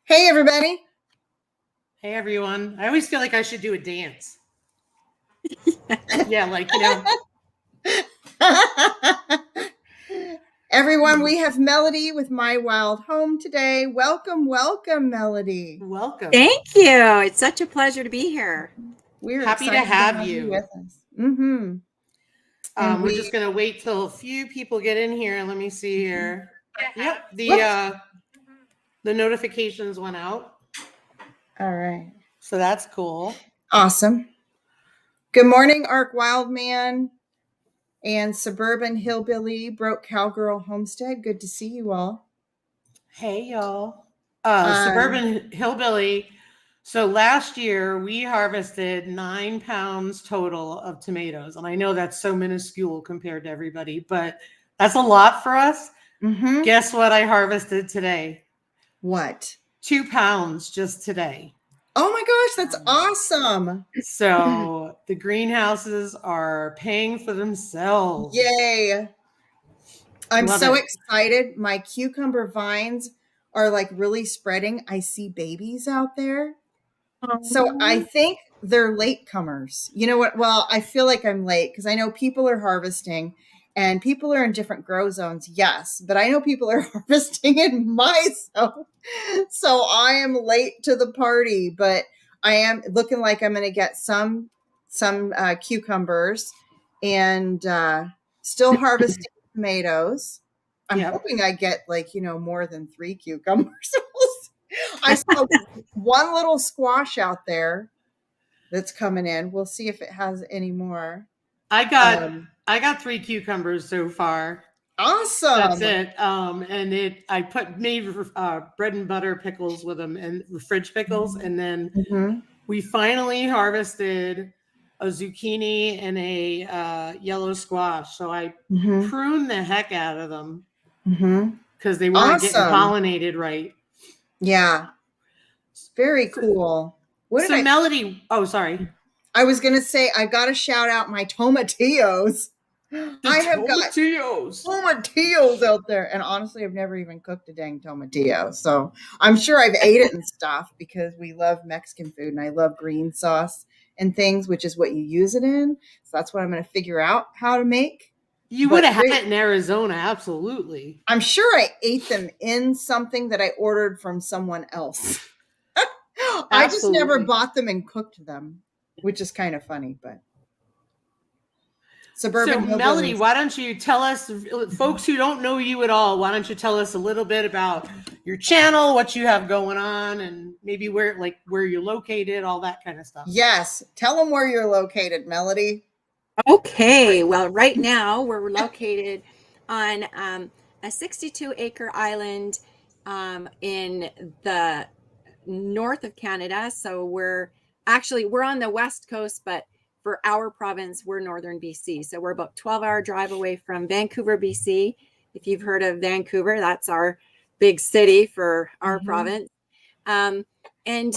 Hey, everybody. Hey everyone. I always feel like I should do a dance. Yeah, Everyone, we have Melody with My Wild Holm today. Welcome, welcome, Melody. welcome. Thank you. It's such a pleasure to be here. We're Happy to excited have you you. with us. Mm-hmm. And We're just gonna wait till a few people get in here. Let me see here. Yep, the notifications went out. All right. So that's cool. Awesome. Good morning, Ark Wildman and Suburban Hillbilly Broke Cowgirl Homestead. Good to see you all. Hey y'all. Suburban Hillbilly. So last year we harvested 9 pounds total of tomatoes. And I know that's so minuscule compared to everybody, but that's a lot for us. Mm-hmm. Guess what I harvested today? What? 2 pounds just today. Oh my gosh, that's awesome. So the greenhouses are paying for themselves. Yay. I'm Love so it. excited. My cucumber vines are like really spreading. I see babies out there. So I think they're latecomers. You know what? Well, I feel like I'm late because I know people are harvesting and people are in different grow zones. Yes, but I know people are harvesting in my zone. So I am late to the party, but I am looking like I'm going to get some cucumbers and still harvesting tomatoes. I'm hoping I get more than 3 cucumbers. I saw one little squash out there that's coming in. We'll see if it has any more. I got 3 cucumbers so far. Awesome. That's it. And I made bread and butter pickles with them and fridge pickles, and then we finally harvested a zucchini and a yellow squash. So I pruned the heck out of them because they weren't getting pollinated right. Yeah. Very cool. Melody, sorry. I was going to say, I got to shout out my tomatillos. I have got tomatillos out there. And honestly, I've never even cooked a dang tomatillo. So I'm sure I've ate it and stuff because we love Mexican food and I love green sauce and things, which is what you use it in. So that's what I'm going to figure out how to make. You would have had it in Arizona, absolutely. I'm sure I ate them in something that I ordered from someone else. I just never bought them and cooked them, which is kind of funny, but. Suburban so Melody, why don't you tell us, folks who don't know you at all, why don't you tell us a little bit about your channel, what you have going on, and maybe where you're located, all that kind of stuff. Yes. Tell them where you're located, Melody. Okay. Well, right now we're located on a 62-acre island in the north of Canada. So we're on the west coast, but for our province, we're northern BC. So we're about 12-hour drive away from Vancouver, BC. If you've heard of Vancouver, that's our big city for our province. And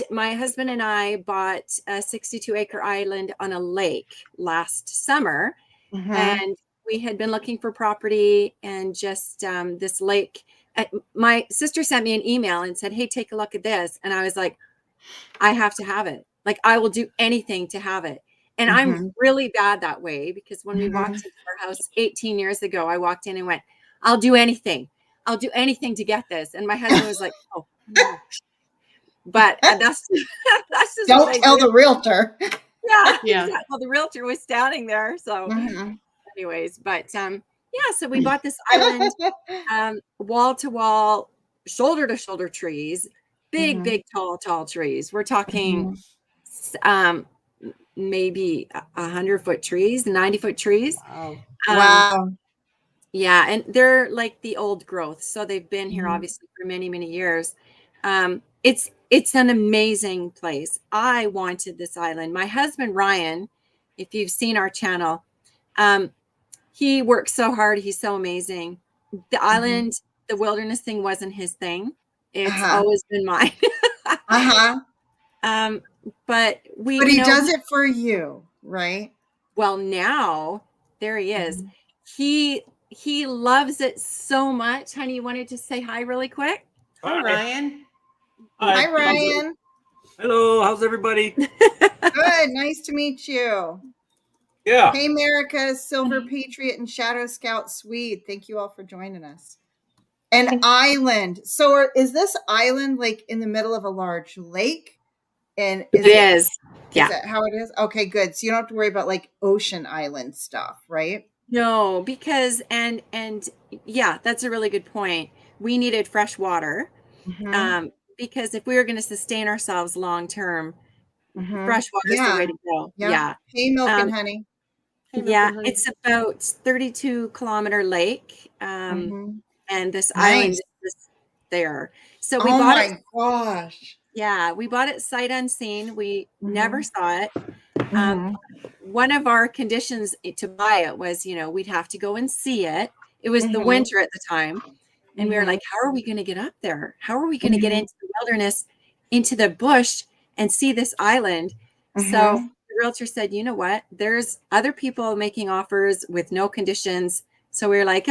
my husband and I bought a 62-acre island on a lake last summer. And we had been looking for property and just this lake. My sister sent me an email and said, hey, take a look at this. And I was like, I have to have it. Like, I will do anything to have it. And I'm really bad that way because when we walked into our house 18 years ago, I walked in and went, I'll do anything. I'll do anything to get this. And my husband was like, oh, no. But that's just don't tell the realtor. Yeah. Well, the realtor was standing there. So anyways, but so we bought this island, wall to wall, shoulder to shoulder trees, big, tall trees. We're talking maybe 100-foot trees, 90-foot trees. Wow. Yeah. And they're like the old growth. So they've been here obviously for many, many years. It's an amazing place. I wanted this island. My husband, Ryan, if you've seen our channel, he works so hard. He's so amazing. The island, the wilderness thing wasn't his thing. It's always been mine. But he does it for you, right? Well, now there he is. He loves it so much. Honey, you wanted to say hi really quick? Hi, Ryan. Hi, Hi. Ryan. Hello. How's everybody? Good. Nice to meet you. Yeah. Hey, America, Silver Patriot, and Shadow Scout Swede. Thank you all for joining us. An island. So, is this island like in the middle of a large lake? And It is. Is Yeah. that how it is? Okay, good. So you don't have to worry about like ocean island stuff, right? No, because and yeah, that's a really good point. We needed fresh water. Because if we were going to sustain ourselves long term, fresh water is the way Yeah. to go. Yeah. Yeah. Hey, milk Um, and honey. Hey, Milk yeah, and Honey. it's about 32-kilometer lake. And this island Nice. is just there. So we Oh bought it. my gosh. Yeah, we bought it sight unseen. We never Mhm. saw it. Mhm. One of our conditions to buy it was, we'd have to go and see it. It was the Mhm. winter at the time. And we were Mhm. like, how are we going to get up there? How are we going to get Mhm. into the wilderness, into the bush, and see this island? So Mhm. the realtor said, you know what? There's other people making offers with no conditions. So we were like,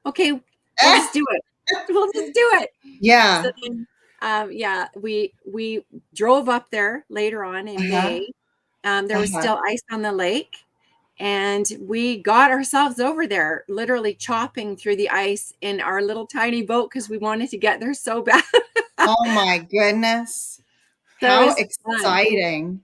okay, we'll just do it. We'll just do it. Yeah. So then, yeah, we drove up there later on in May. There was still ice on the lake. And we got ourselves over there, literally chopping through the ice in our little tiny boat because we wanted to get there so bad. Oh my goodness. So it How was fun. exciting.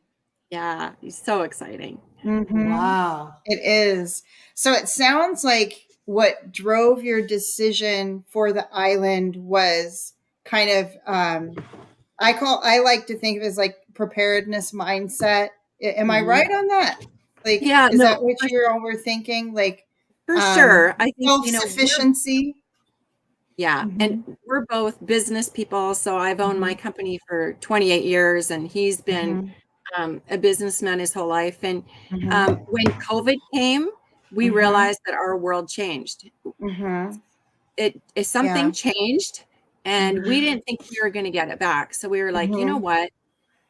Yeah, it's so exciting. Wow. It is. So it sounds like what drove your decision for the island was kind of I like to think of it as like preparedness mindset. Am I right on that? Like, Yeah, is that no, what you were overthinking? Like for sure. I think, self-sufficiency? yeah, and we're both business people. So I've owned my company for 28 years, and he's been a businessman his whole life. And when COVID came, we realized that our world changed. Something Yeah. changed, and we didn't think we were going to get it back. So we were like, you know what?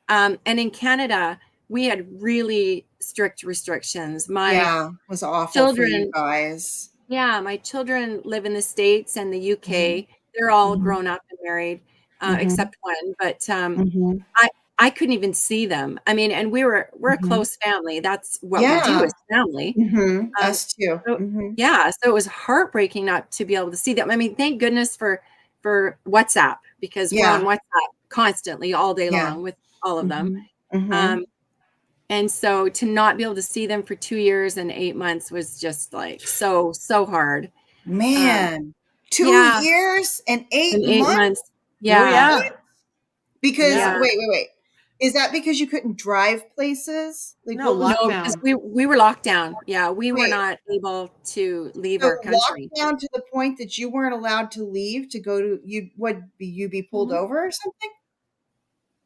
And in Canada, we had really strict restrictions. My Yeah. It was awful for you children, guys. yeah, my children live in the States and the Mhm. UK. They're all Mhm. grown up and married, Mhm. except one. But Mhm. I I couldn't even see them. I mean, and we're a Mhm. close family. That's what we do Yeah. as family. Um, Us too. so yeah, so it was heartbreaking not to be able to see them. I mean, thank goodness for WhatsApp, because we're on Yeah. WhatsApp constantly all day Yeah. long with all of them. Mhm. Mhm. Um, and so to not be able to see them for 2 years and 8 months was just like so hard. Um, Man, 2 yeah, years and 8 in 8 months. months? Oh, Yeah, yeah. Because Yeah. yeah. wait. Is that because you couldn't drive places? Like, No, what was No, because lockdown. we were locked down. Yeah, we were wait, not able to leave so our country. lockdown to the point that you weren't allowed to leave to go to you be pulled Mhm. over or something?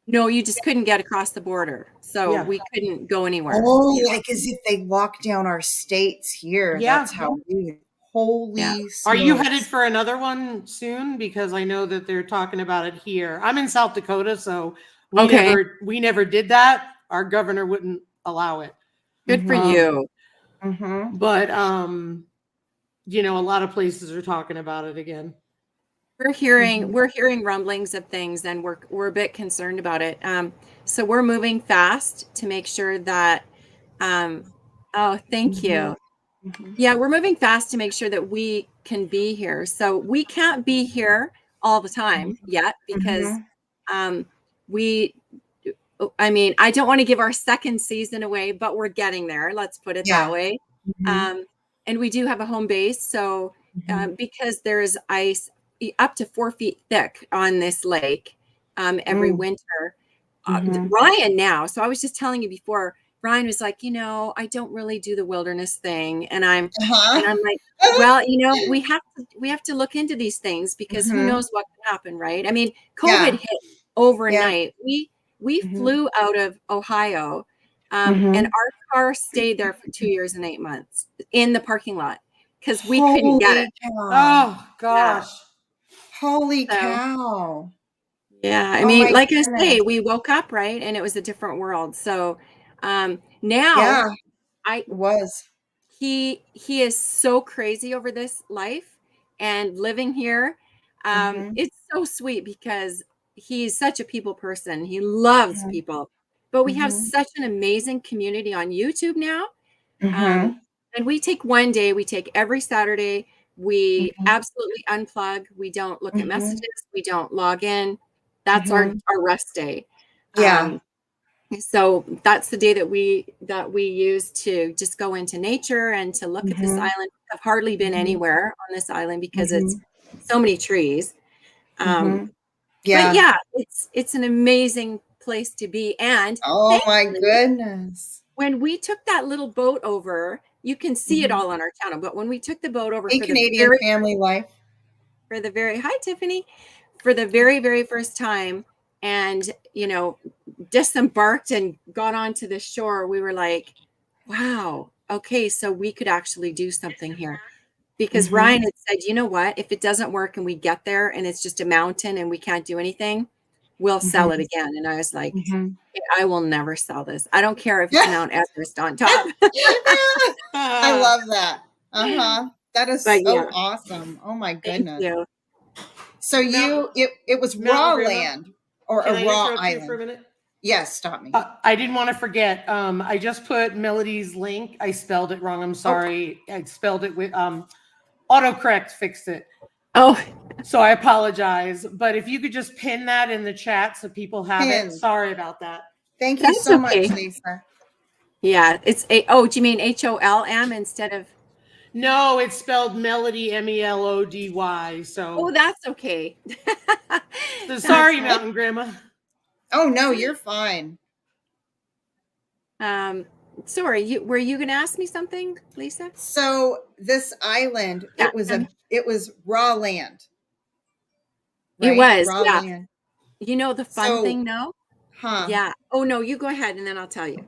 No, you just couldn't get across the border. So Yeah. we couldn't go anywhere. Oh, Yeah. like as if they locked down our states here. Yeah. That's how we Yeah. holy Are you headed smokes. for another one soon? Because I know that they're talking about it here. I'm in South Dakota, so Okay. we never did that. Our governor wouldn't allow it. Good for Mhm. you. Mhm. But a lot of places are talking about it again. Mhm. We're hearing rumblings of things, and we're a bit concerned about it. So we're moving fast to make sure that oh, thank Mhm. you. Mhm. Yeah, we're moving fast to make sure that we can be here. So we can't be here all the time yet because Mhm. um we I mean, I don't want to give our second season away, but we're getting there. Let's put it that Yeah. way. Mhm. Um, and we do have a home base. So, Mhm. because there's ice up to 4 feet thick on this lake every Mm. winter, Mhm. Ryan now. So I was just telling you before, Ryan was like, I don't really do the wilderness thing. And Uh-huh. I'm like, well, we have to look into these things because who Mhm. knows what could happen, right? I mean, COVID Yeah. hit Yeah. overnight. We Mhm. flew out of Ohio, and Mhm. our car stayed there for 2 years and 8 months in the parking lot because we couldn't get it. Holy cow. Oh Yeah. gosh. Holy So, cow. yeah, I Oh mean, my like I goodness. say, we woke up, right, and it was a different world. So, Yeah, now I it was. he is so crazy over this life and living here. Mhm. It's so sweet because he's such a people person. He loves Mhm. people. But we have Mhm. such an amazing community on YouTube now. Mhm. And we take one day, we take every Saturday. We Mhm. absolutely unplug. We don't look at Mhm. messages. We don't log in. That's Mhm. our rest day. Yeah. So that's the day that we use to just go into nature and to look at this Mhm. island. I've hardly been Mhm. anywhere on this island because it's Mhm. so many trees. Um, Mhm. but Yeah. yeah, it's an amazing place to be. And Oh my thankfully, goodness. when we took that little boat over, you can see it Mhm. all on our channel. But when we took the boat over Hey, Canadian family life. hi Tiffany, for the very, very first time, and disembarked and got onto the shore, we were like, wow, okay, so we could actually do something here. Because Mhm. Ryan had said, you know what, if it doesn't work and we get there and it's just a mountain and we can't do anything, we'll sell it Mhm. again. And I was like, Mhm. I will never sell this. I don't care if it's Mount Everest on top. I love that. Uh-huh. That is But so yeah, awesome. Oh my thank goodness. you. So Mountain it was Mountain raw Grandma, land or a can I raw interrupt you for a island. minute? Yes, stop me. I didn't want to forget. I just put Melody's link. I spelled it wrong. I'm Oh, sorry. I spelled it with autocorrect fixed it. Oh, So I apologize. But if you could just pin that in the chat so people have it. pinned. Sorry about that. Thank you that's so much, okay. Lisa. Yeah, it's do you mean HOLM instead of? No, it's spelled Melody, Melody. Oh, that's okay. So That's sorry, fine. Mountain Grandma. Oh no, you're fine. Um, sorry, were you going to ask me something, Lisa? So this island, Yeah, it was raw land, it right? was. Raw Yeah. land. You know the fun So, thing, though? huh. Yeah. Oh no, you go ahead and then I'll tell you.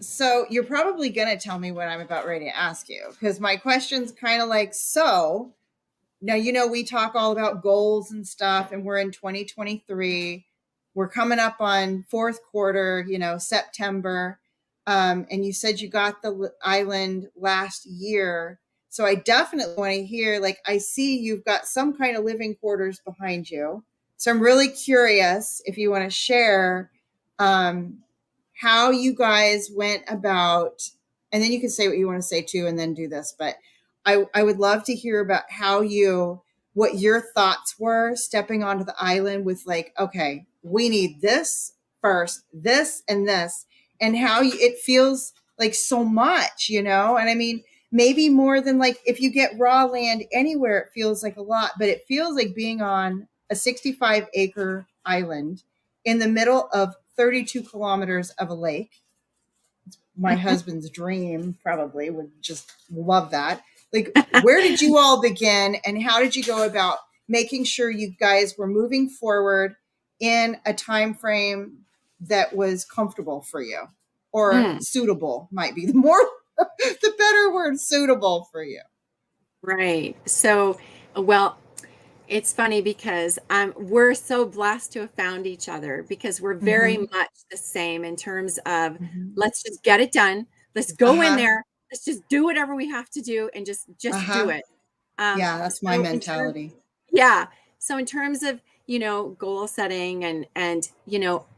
So you're probably gonna tell me what I'm about ready to ask you because my question's kind of like, so now, we talk all about goals and stuff, and we're in 2023. We're coming up on fourth quarter, September. And you said you got the island last year. So I definitely want to hear, like, I see you've got some kind of living quarters behind you. So I'm really curious if you want to share um, how you guys went about, and then you can say what you want to say too, and then do this. But I would love to hear about what your thoughts were stepping onto the island with, like, okay, we need this first, this and this, and how it feels like so much, and I mean, maybe more than, like, if you get raw land anywhere, it feels like a lot, but it feels like being on a 65-acre island in the middle of 32 kilometers of a lake. My husband's dream, probably would just love that. Like, where did you all begin and how did you go about making sure you guys were moving forward in a time frame that was comfortable for you, or Mm, suitable might be the better word, suitable for you? right. So, well, it's funny because we're so blessed to have found each other because we're very Mm-hmm. much the same in terms of Mm-hmm. let's just get it done. Let's go in Uh-huh. there. Let's just do whatever we have to do and just do Uh-huh. it. Yeah, that's my So in terms, mentality. yeah. So in terms of, goal setting and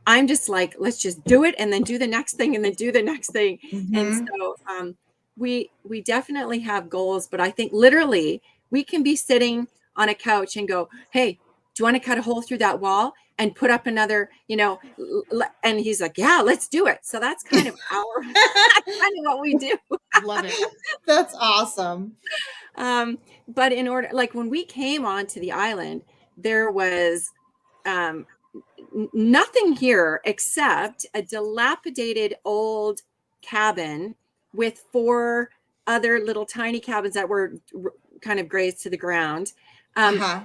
I'm just like, let's just do it and then do the next thing and then do the next thing. And Mm-hmm. so we definitely have goals, but I think literally we can be sitting on a couch and go, hey, do you want to cut a hole through that wall and put up another, and he's like, yeah, let's do it. So that's kind of that's kind of what we do. Love it. That's awesome. But in order, like when we came onto the island, there was um, nothing here except a dilapidated old cabin with 4 other little tiny cabins that were kind of grazed to the ground. Um, Uh-huh.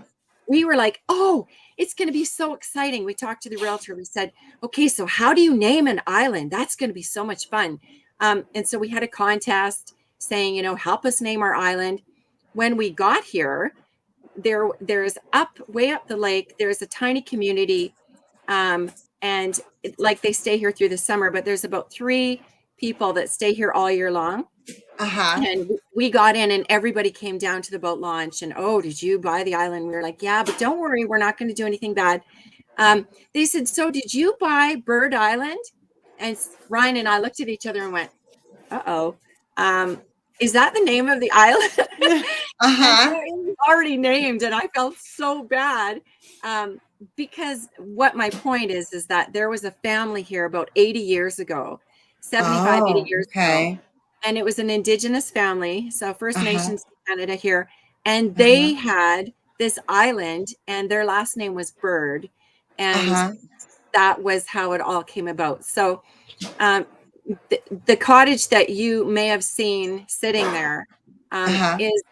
we were like, oh, it's going to be so exciting. We talked to the realtor. We said, okay, so how do you name an island? That's going to be so much fun. And so we had a contest saying, help us name our island. When we got here, there's way up the lake, there's a tiny community. And like they stay here through the summer, but there's about 3 people that stay here all year long. Uh-huh. And we got in and everybody came down to the boat launch and, oh, did you buy the island? We were like, yeah, but don't worry, we're not going to do anything bad. They said, so did you buy Bird Island? And Ryan and I looked at each other and went, uh-oh. Is that the name of the island? And so it was already named, and I felt so bad. Because what my point is that there was a family here about 80 years ago, 75, 80 years ago. And it was an Indigenous family, so First Nations Canada here. And they had this island, and their last name was Bird. And that was how it all came about. So the cottage that you may have seen sitting there is,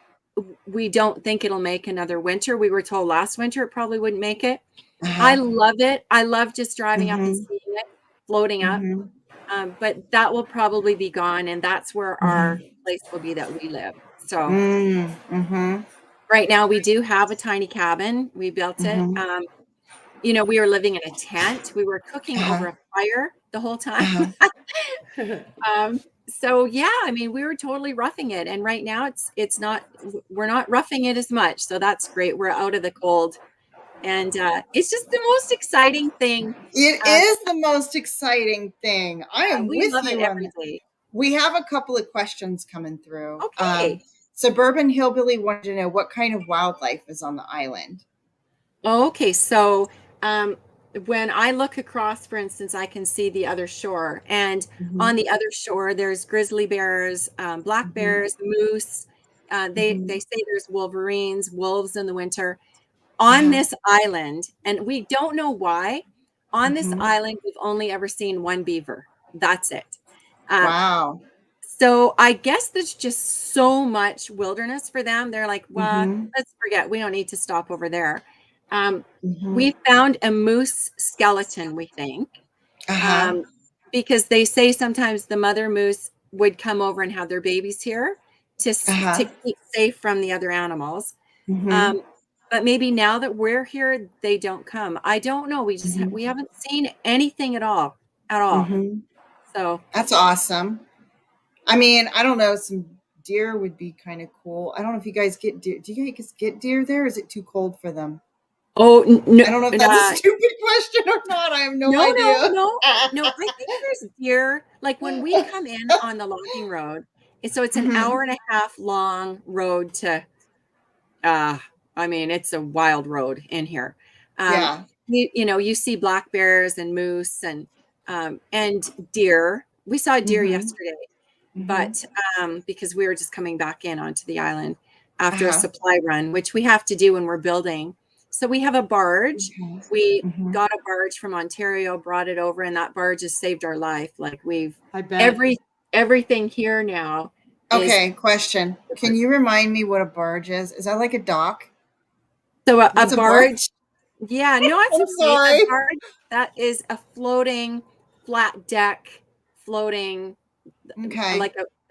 we don't think it'll make another winter. We were told last winter it probably wouldn't make it. I love it. I love just driving up and seeing it floating up. But that will probably be gone, and that's where our place will be that we live. So right now we do have a tiny cabin. We built it. You know, we were living in a tent. We were cooking over a fire the whole time. So yeah, I mean, we were totally roughing it, and right now it's not. We're not roughing it as much, so that's great. We're out of the cold, and it's just the most exciting thing. It is the most exciting thing. I am we with love you it on every that. day. We have a couple of questions coming through. Okay. Suburban Hillbilly wanted to know what kind of wildlife is on the island. Okay, so when I look across, for instance, I can see the other shore, and on the other shore, there's grizzly bears, black bears, moose. They say there's wolverines, wolves in the winter. On this island, and we don't know why, on this island, we've only ever seen one beaver. That's it. Wow. So I guess there's just so much wilderness for them. They're like, well, let's forget. We don't need to stop over there. We found a moose skeleton, we think, because they say sometimes the mother moose would come over and have their babies here to keep safe from the other animals. But maybe now that we're here, they don't come. I don't know. We just we haven't seen anything at all. So that's awesome. I mean, I don't know. Some deer would be kind of cool. I don't know if you guys get deer. Do you guys get deer there? Or is it too cold for them? Oh no! I don't know if that's a stupid question or not. I have no idea. No. I think there's deer. Like when we come in on the logging road, so it's an hour and a half long road to. I mean, it's a wild road in here. You see black bears and moose and deer. We saw a deer yesterday, but because we were just coming back in onto the island after a supply run, which we have to do when we're building. So we have a barge. We got a barge from Ontario, brought it over, and that barge has saved our life. Like everything here now. Okay, question. Can you remind me what a barge is? Is that like a dock? So a barge. Yeah, no, it's I'm sorry. A barge, that is a floating flat deck, floating. Okay.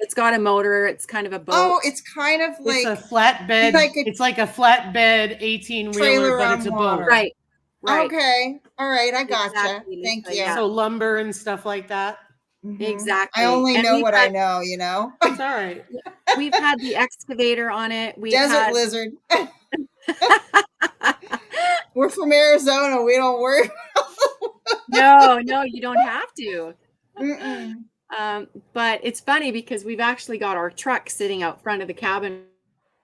It's got a motor. It's kind of a boat. Oh, it's kind of like it's a flatbed. It's like a flatbed 18-wheeler, but it's a boat. Right. Okay. All right. I gotcha. Exactly, Thank you. Yeah. So lumber and stuff like that. Exactly. I only know what I know, you know. It's all right. We've had the excavator on it. Desert lizard. We're from Arizona. We don't worry. No, you don't have to. But it's funny because we've actually got our truck sitting out front of the cabin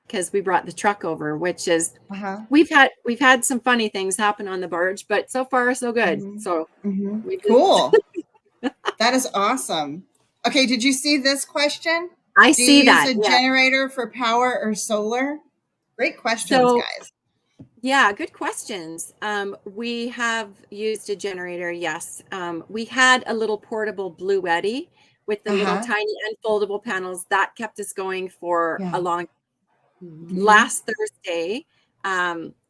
because we brought the truck over, which is we've had some funny things happen on the barge, but so far so good. So cool. That is awesome. Okay, did you see this question? I see that. Do you use a generator for power or solar? Great questions, guys. Yeah, good questions. We have used a generator, yes. We had a little portable Blue Eddy with the little tiny unfoldable panels. That kept us going for a long last Thursday.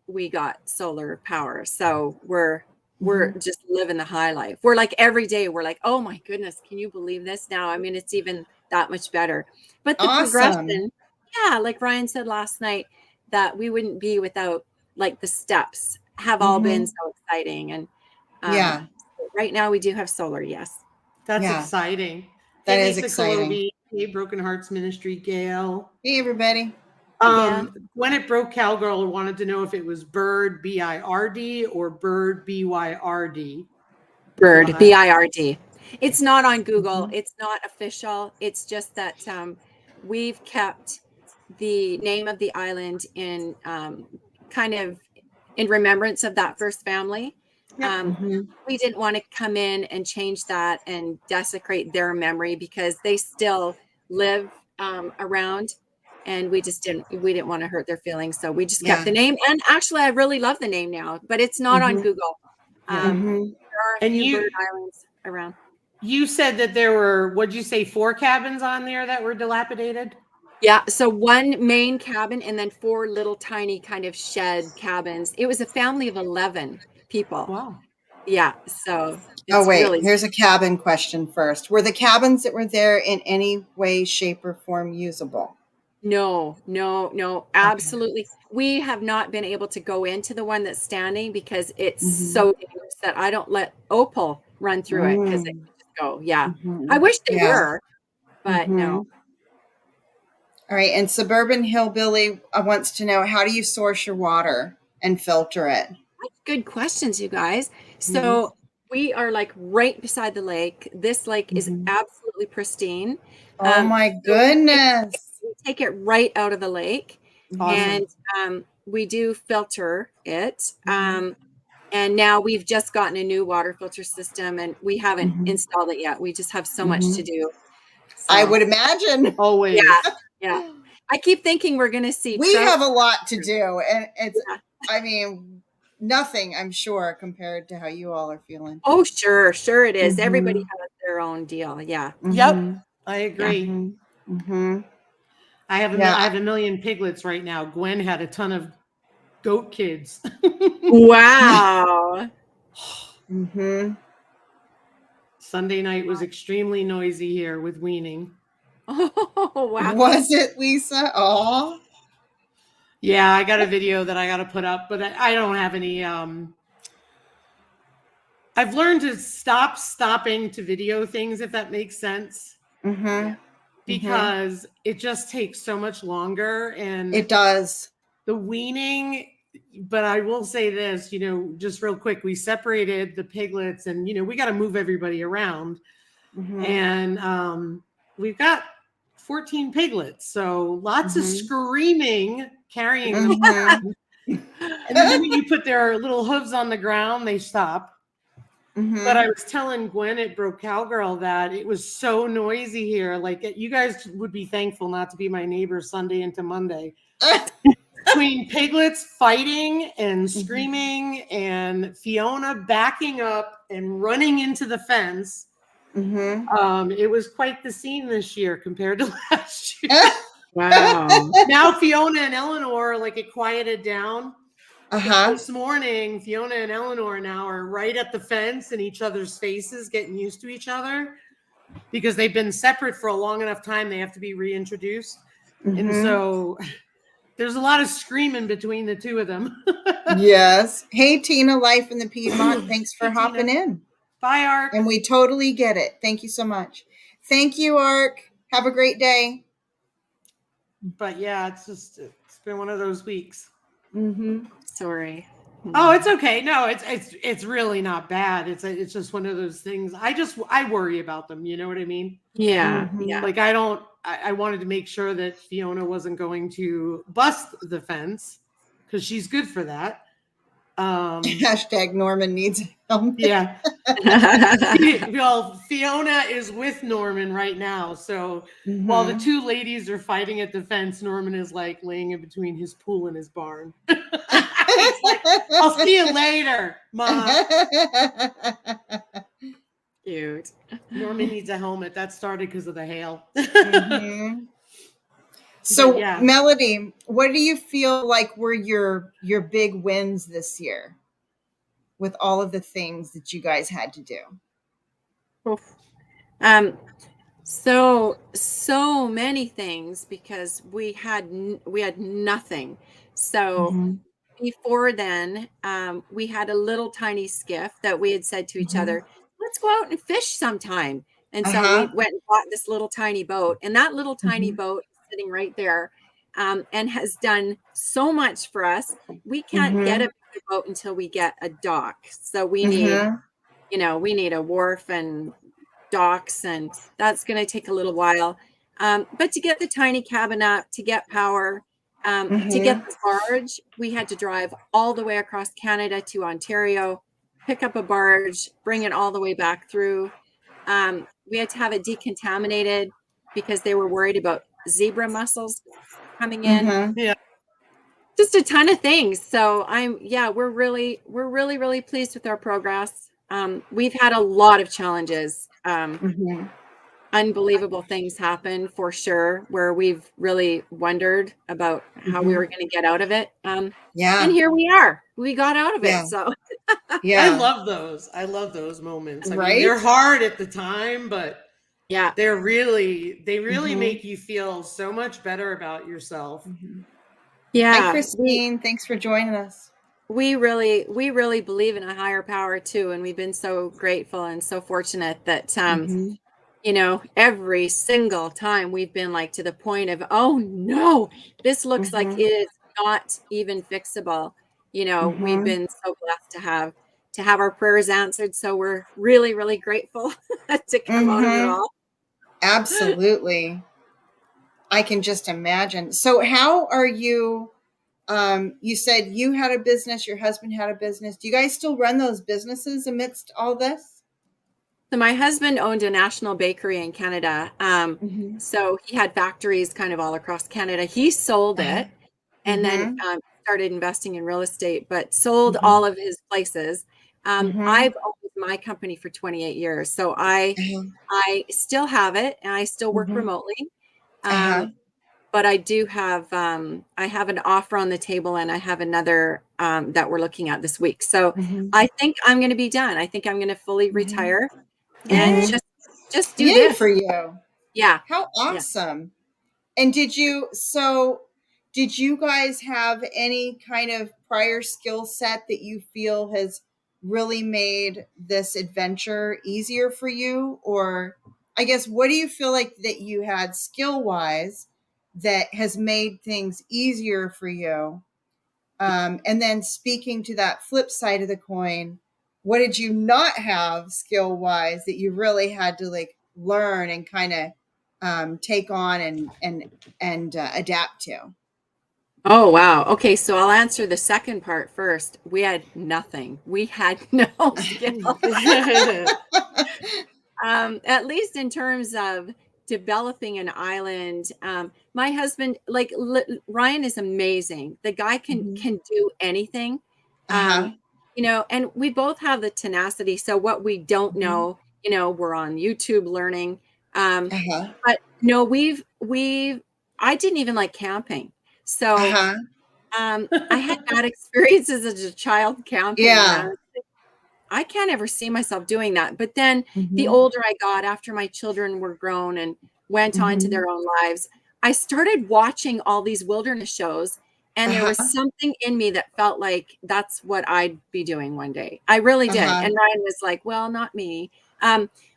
We got solar power. So we're just living the high life. We're like every day, we're like, oh my goodness, can you believe this now? I mean, it's even that much better. But the progression, like Ryan said last night, that we wouldn't be without like the steps have all been so exciting. And right now we do have solar. Yes. That's exciting. That is exciting. Hey, Broken Hearts Ministry, Gail. Hey, everybody. When it broke, Cowgirl wanted to know if it was Bird BIRD or Bird BYRD. Bird BIRD. It's not on Google. Mm-hmm. It's not official. It's just that we've kept the name of the island in kind of in remembrance of that first family. We didn't want to come in and change that and desecrate their memory because they still live around, and we didn't want to hurt their feelings, so we just kept the name. And actually, I really love the name now, but it's not on Google. There are a few bird islands around. You said that there were, what'd you say, 4 cabins on there that were dilapidated? Yeah, so 1 main cabin and then 4 little tiny kind of shed cabins. It was a family of 11 people. Wow. Yeah, so oh wait, here's a cabin question first. Were the cabins that were there in any way, shape, or form usable? No, absolutely. Okay. We have not been able to go into the one that's standing because it's so dangerous that I don't let Opal run through it because it can just go. Yeah. I wish they were, but no. All right. And Suburban Hillbilly wants to know, how do you source your water and filter it? That's good questions, you guys. So we are like right beside the lake. This lake is absolutely pristine. Oh my goodness. We take it right out of the lake. Awesome. And we do filter it. And now we've just gotten a new water filter system and we haven't installed it yet. We just have so much to do. So, I would imagine. Always. Yeah. I keep thinking we're going to see. We have a lot to do. And it's, I mean, nothing, I'm sure, compared to how you all are feeling. Oh, sure it is. Everybody has their own deal. Yeah. Yep. I agree. I have a million piglets right now. Gwen had a ton of goat kids. Wow. Sunday night was extremely noisy here with weaning. Oh, wow. Was it, Lisa? Oh. Yeah, I got a video that I got to put up, but I don't have any. I've learned to stopping to video things, if that makes sense. Because it just takes so much longer. And it does. The weaning, but I will say this, just real quick, we separated the piglets and, we got to move everybody around. And we've got 14 piglets. So lots of screaming, carrying them. And the minute you put their little hooves on the ground, they stop. But I was telling Gwen at Broke Cowgirl that it was so noisy here. Like, you guys would be thankful not to be my neighbors Sunday into Monday. Between piglets fighting and screaming and Fiona backing up and running into the fence. It was quite the scene this year compared to last year. Wow. Now Fiona and Eleanor, like, it quieted down. This morning, Fiona and Eleanor now are right at the fence in each other's faces, getting used to each other because they've been separate for a long enough time. They have to be reintroduced. And so there's a lot of screaming between the two of them. Yes. Hey, Tina, Life in the Piedmont. Thanks for hopping in. Bye, Ark. And we totally get it. Thank you so much. Thank you, Ark. Have a great day. But yeah, it's been one of those weeks. Sorry. Oh, it's okay. No, it's really not bad. It's just one of those things. I worry about them. You know what I mean? Yeah. Yeah. Like, I wanted to make sure that Fiona wasn't going to bust the fence because she's good for that. Hashtag Norman needs help. Yeah. Well, Fiona is with Norman right now. So while the two ladies are fighting at the fence, Norman is like laying in between his pool and his barn. Like, I'll see you later, Mom. Cute. Norman needs a helmet. That started because of the hail. So, Melody, what do you feel like were your big wins this year with all of the things that you guys had to do? So many things because we had nothing. So before then, we had a little tiny skiff that we had said to each other, let's go out and fish sometime. And so we went and bought this little tiny boat, and that little tiny boat is sitting right there. and has done so much for us. We can't get a bigger boat until we get a dock. So we need, we need a wharf and docks, and that's going to take a little while. But to get the tiny cabin up, to get power, to get the barge, we had to drive all the way across Canada to Ontario, pick up a barge, bring it all the way back through. We had to have it decontaminated because they were worried about zebra mussels coming in. Yeah. Just a ton of things. So we're really pleased with our progress. We've had a lot of challenges. Unbelievable things happen for sure, where we've really wondered about how we were going to get out of it. And here we are. We got out of it. So I love those moments. I mean, they're hard at the time, but they really make you feel so much better about yourself. Yeah. Hi, Christine. Thanks for joining us. We really believe in a higher power too, and we've been so grateful and so fortunate that every single time we've been like to the point of, oh no, this looks like it is not even fixable. We've been so blessed to have our prayers answered. So we're really grateful to come out of it all. Absolutely. I can just imagine. So how are you? You said you had a business, your husband had a business. Do you guys still run those businesses amidst all this? So my husband owned a national bakery in Canada. So he had factories kind of all across Canada. He sold it and then started investing in real estate, but sold all of his places. I've owned my company for 28 years. So I still have it and I still work remotely. But I do have, I have an offer on the table and I have another that we're looking at this week. So I think I'm going to be done. I think I'm going to fully retire and just do this for you. Yeah. How awesome. Yeah. And did you guys have any kind of prior skill set that you feel has really made this adventure easier for you? Or I guess, what do you feel like that you had skill wise that has made things easier for you? And then speaking to that flip side of the coin, what did you not have skill wise that you really had to like learn and kind of take on and adapt to? Oh, wow. Okay. So I'll answer the second part first. We had nothing. We had no skill. At least in terms of developing an island. My husband, like Ryan is amazing. The guy can do anything. And we both have the tenacity. So what we don't know, we're on YouTube learning. But no, I didn't even like camping. So I had bad experiences as a child camping. Yeah. I can't ever see myself doing that. But then the older I got, after my children were grown and went on to their own lives, I started watching all these wilderness shows. And there was something in me that felt like that's what I'd be doing one day. I really did. And Ryan was like, well, not me.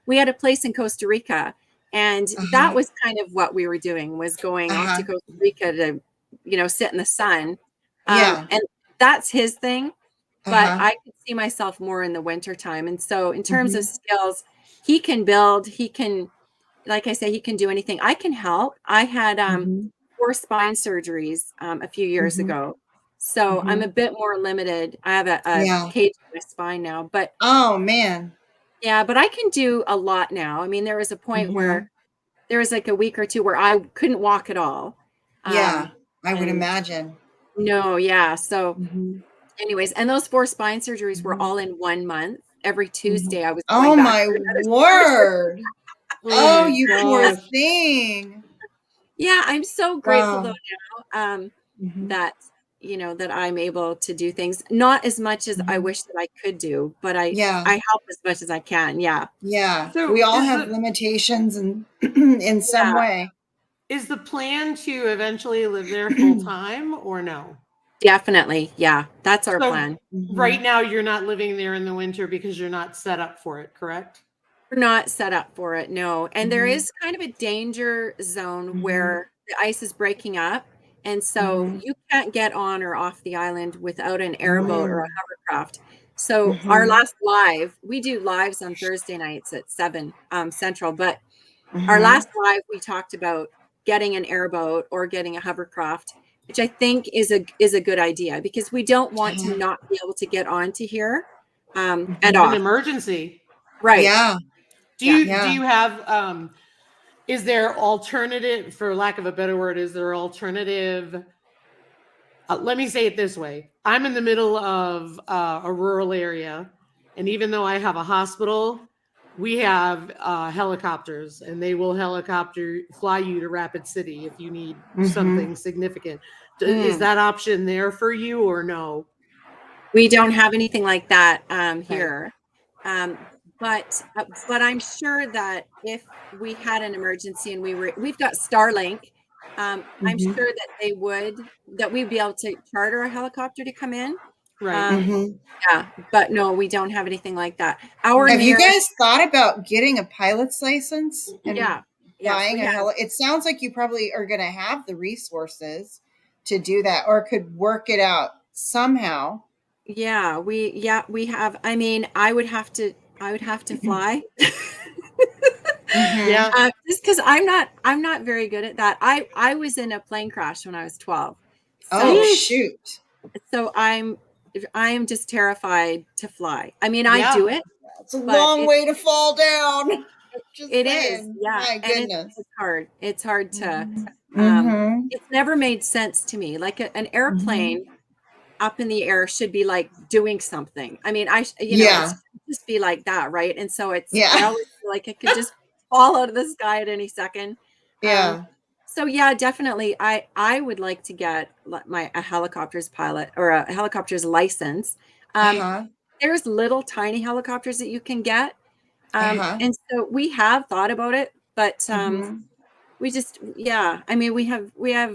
We had a place in Costa Rica. And that was kind of what we were doing, was going off to Costa Rica to, sit in the sun. And that's his thing. But I could see myself more in the wintertime. And so in terms of skills, he can build, he can, like I say, he can do anything. I can help. I had 4 spine surgeries a few years ago. So I'm a bit more limited. I have a cage in my spine now. But oh, man. Yeah, but I can do a lot now. I mean, there was a point where there was like a week or two where I couldn't walk at all. I would imagine. No, yeah. So anyways, and those 4 spine surgeries were all in 1 month. Every Tuesday I was going back. Oh, my word. Oh, you poor thing. Yeah, I'm so grateful though now that, that I'm able to do things. Not as much as I wish that I could do, but I help as much as I can. Yeah. Yeah. So we all have limitations and in some way. Is the plan to eventually live there full time or no? Definitely. Yeah. That's our plan. Right now you're not living there in the winter because you're not set up for it, correct? We're not set up for it. No. And there is kind of a danger zone where the ice is breaking up And so you can't get on or off the island without an airboat or a hovercraft. So our last live, we do lives on Thursday nights at 7 Central, but our last live, we talked about getting an airboat or getting a hovercraft, which I think is a good idea, because we don't want to not be able to get onto here and An off. emergency. Right. Yeah. Do you have is there alternative, for lack of a better word, is there alternative? Let me say it this way. I'm in the middle of a rural area, and even though I have a hospital, we have helicopters, and they will helicopter fly you to Rapid City if you need something significant. Is that option there for you or no? We don't have anything like that here. But I'm sure that if we had an emergency and we've got Starlink, I'm sure that we'd be able to charter a helicopter to come in. Right. Yeah, but no, we don't have anything like that. Have you guys thought about getting a pilot's license and buying a heli? It sounds like you probably are going to have the resources to do that, or could work it out somehow. Yeah, we have. I mean, I would have to fly. Yeah. Just because I'm not very good at that. I was in a plane crash when I was 12. So, oh shoot! So I am just terrified to fly. I mean, I do it. It's a long way to fall down. It is. Yeah. My goodness. It's hard. It's hard to. It's never made sense to me. Like an airplane up in the air should be like doing something. I mean, it's just be like that, right? And so I always feel like it could just fall out of the sky at any second. So yeah, definitely. I would like to get a helicopter's pilot or a helicopter's license. There's little tiny helicopters that you can get. And so we have thought about it, but we just, I mean, we have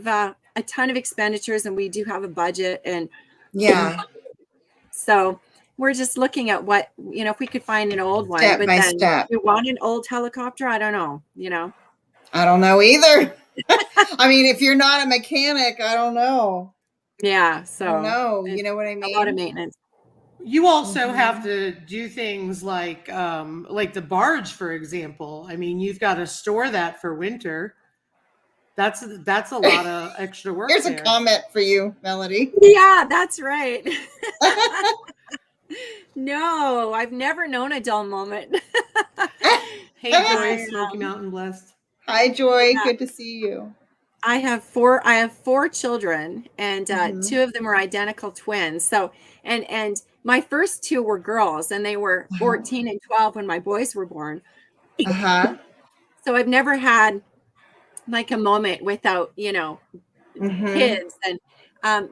a ton of expenditures, and we do have a budget, and so we're just looking at what, if we could find an old one, step but by then step. you want an old helicopter? I don't know, I don't know either. I mean, if you're not a mechanic, I don't know. Yeah. So I don't know. You know what I mean? A lot of maintenance. You also have to do things like the barge, for example. I mean, you've got to store that for winter. That's a lot of extra work. Here's a comment for you, Melody. Yeah, that's right. No, I've never known a dull moment. Hey, Joy, Smoky Mountain Blessed. Hi, Joy. Good to see you. I have four children, and 2 of them are identical twins. So, and my first 2 were girls, and they were 14 and 12 when my boys were born. So I've never had like a moment without, kids. And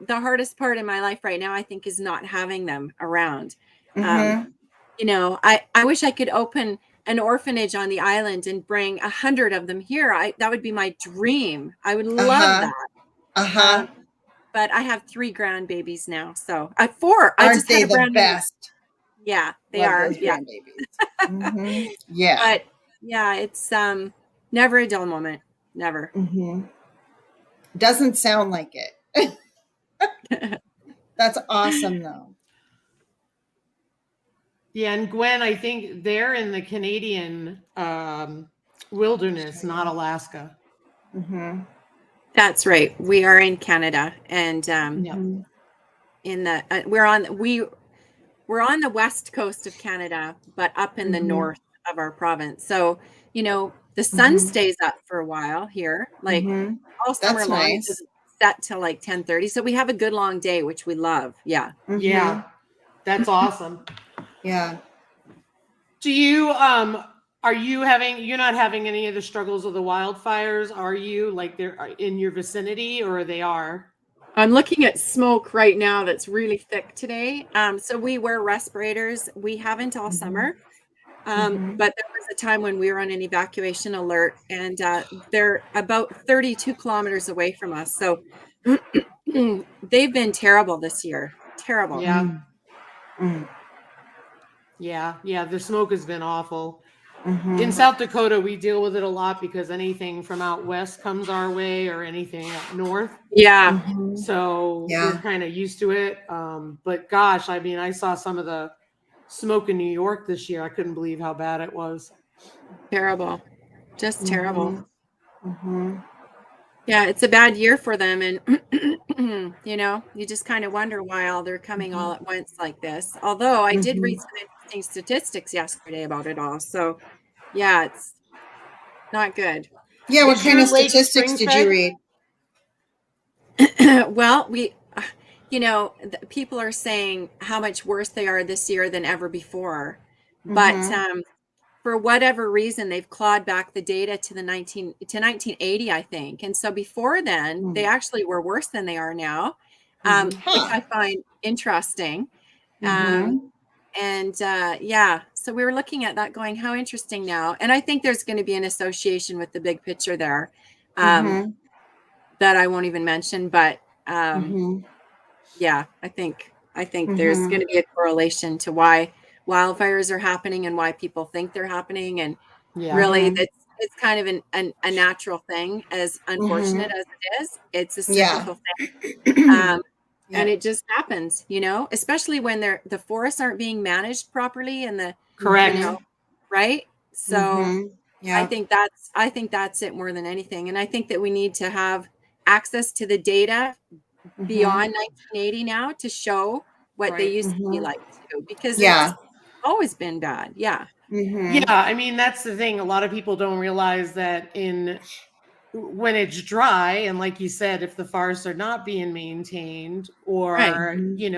the hardest part in my life right now, I think, is not having them around. I wish I could open an orphanage on the island and bring 100 of them here. That would be my dream. I would love that. But I have 3 grandbabies now. So 4. Aren't I just they had a the best? Yeah, they love are. Those yeah. Grandbabies. Yeah. But yeah, it's never a dull moment. Never. Doesn't sound like it. That's awesome, though. Yeah, and Gwen, I think they're in the Canadian wilderness, not Alaska. That's right. We are in Canada, and in the we're on the west coast of Canada, but up in the north of our province. So the sun stays up for a while here, like all summer long. Nice. It's set till like 10:30, so we have a good long day, which we love. Yeah. Yeah, that's awesome. Yeah. Do you you're not having any of the struggles of the wildfires, are you? Like they're in your vicinity, or they are? I'm looking at smoke right now that's really thick today. So we wear respirators. We haven't all summer. But there was a time when we were on an evacuation alert, and they're about 32 kilometers away from us. So they've been terrible this year. Terrible. Yeah. Yeah. The smoke has been awful. in South Dakota, we deal with it a lot because anything from out west comes our way or anything up north. Yeah. So we're kind of used to it. But gosh, I mean, I saw some of the smoke in New York this year. I couldn't believe how bad it was. Terrible. Just terrible. Yeah, it's a bad year for them. And, you just kind of wonder why all they're coming all at once like this. Although I did read some interesting statistics yesterday about it all. So, yeah, it's not good. Yeah, what Is kind your of lake statistics did you spring-fed? read? Well, people are saying how much worse they are this year than ever before. But for whatever reason, they've clawed back the data to 1980, I think. And so before then, they actually were worse than they are now, which I find interesting. So we were looking at that going, how interesting now. And I think there's going to be an association with the big picture there that I won't even mention. But yeah, I think there's going to be a correlation to why wildfires are happening and why people think they're happening. And really, it's kind of a natural thing, as unfortunate as it is. It's a cyclical thing. And it just happens, especially when the forests aren't being managed properly and Correct. Right. So I think that's it more than anything. And I think that we need to have access to the data beyond 1980 now to show what they used to be like too, because it's always been bad. Yeah. Yeah, I mean, that's the thing. A lot of people don't realize that when it's dry, and like you said, if the forests are not being maintained or,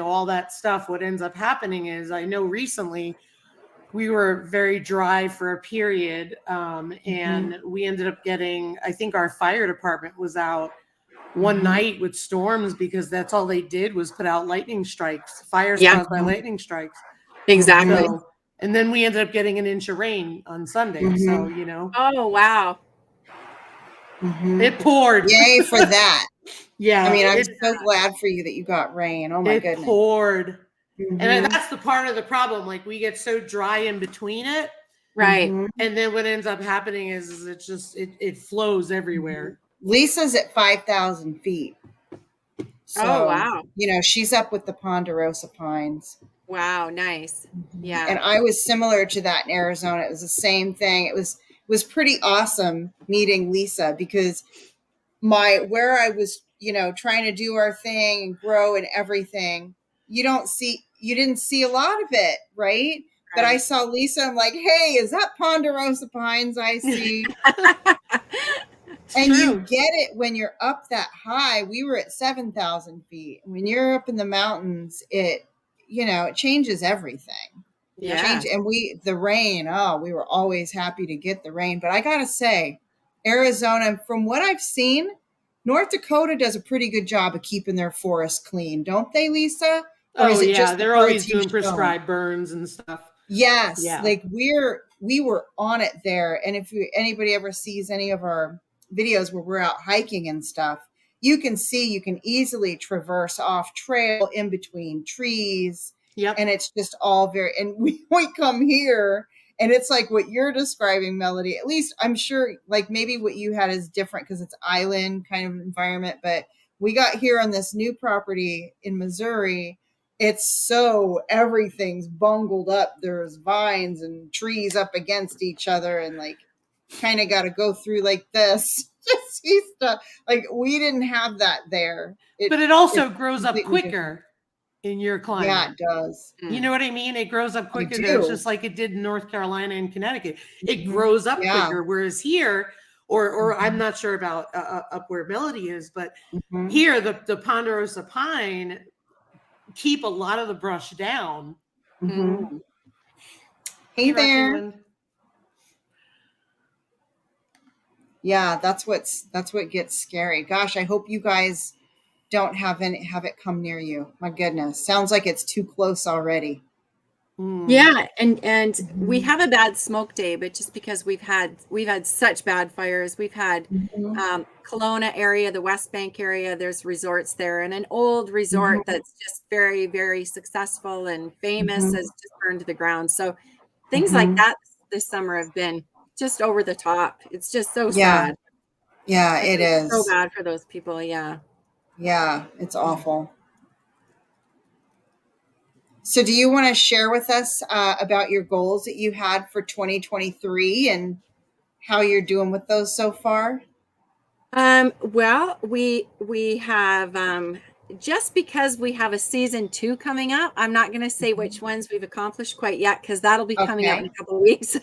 all that stuff, what ends up happening is, I know recently we were very dry for a period, and we ended up getting, I think our fire department was out one night with storms because that's all they did was put out lightning strikes, fires caused by lightning strikes. Exactly. And then we ended up getting an inch of rain on Sunday. So, Oh, wow. It poured. Yay for that. Yeah. I mean, I'm so glad for you that you got rain. Oh my goodness. It poured. And that's the part of the problem. Like, we get so dry in between it. Right. And then what ends up happening is it just, it flows everywhere. Lisa's at 5,000 feet. So, wow. She's up with the ponderosa pines. Wow. Nice. Yeah. And I was similar to that in Arizona. It was the same thing. It was pretty awesome meeting Lisa because where I was, trying to do our thing and grow and everything, you didn't see a lot of it, right? But I saw Lisa, I'm like, hey, is that ponderosa pines I see? And you get it when you're up that high. We were at 7,000 feet. When you're up in the mountains, it changes everything. Yeah. And the rain, we were always happy to get the rain. But I got to say, Arizona, from what I've seen, North Dakota does a pretty good job of keeping their forests clean, don't they, Lisa? Or is it just they're always doing prescribed burns and stuff. Yes, like we were on it there. And if anybody ever sees any of our videos where we're out hiking and stuff, you can easily traverse off trail in between trees. Yep. And it's just all and we come here and it's like what you're describing, Melody. At least I'm sure like maybe what you had is different because it's island kind of environment. But we got here on this new property in Missouri. It's everything's bungled up. There's vines and trees up against each other and like kind of got to go through like this to see stuff. Like we didn't have that there. But it also grows up quicker in your climate. Yeah, it does. You know what I mean? It grows up quicker there. It's just like it did in North Carolina and Connecticut. It grows up quicker. Whereas here, or I'm not sure about up where Melody is, but here the ponderosa pine keep a lot of the brush down. Hey there. Yeah, that's what gets scary. Gosh, I hope you guys don't have it come near you. My goodness, sounds like it's too close already. Yeah, and we have a bad smoke day, but just because we've had such bad fires, we've had Kelowna area, the West Bank area. There's resorts there, and an old resort that's just very, very successful and famous has just burned to the ground. So things like that this summer have been just over the top. It's just so Yeah. sad. Yeah, I it feel so is. bad for those people. Yeah. Yeah, it's awful. So, do you want to share with us about your goals that you had for 2023 and how you're doing with those so far? Well, we have just because we have a season 2 coming up. I'm not going to say which ones we've accomplished quite yet because that'll be coming out in Okay. a couple of weeks.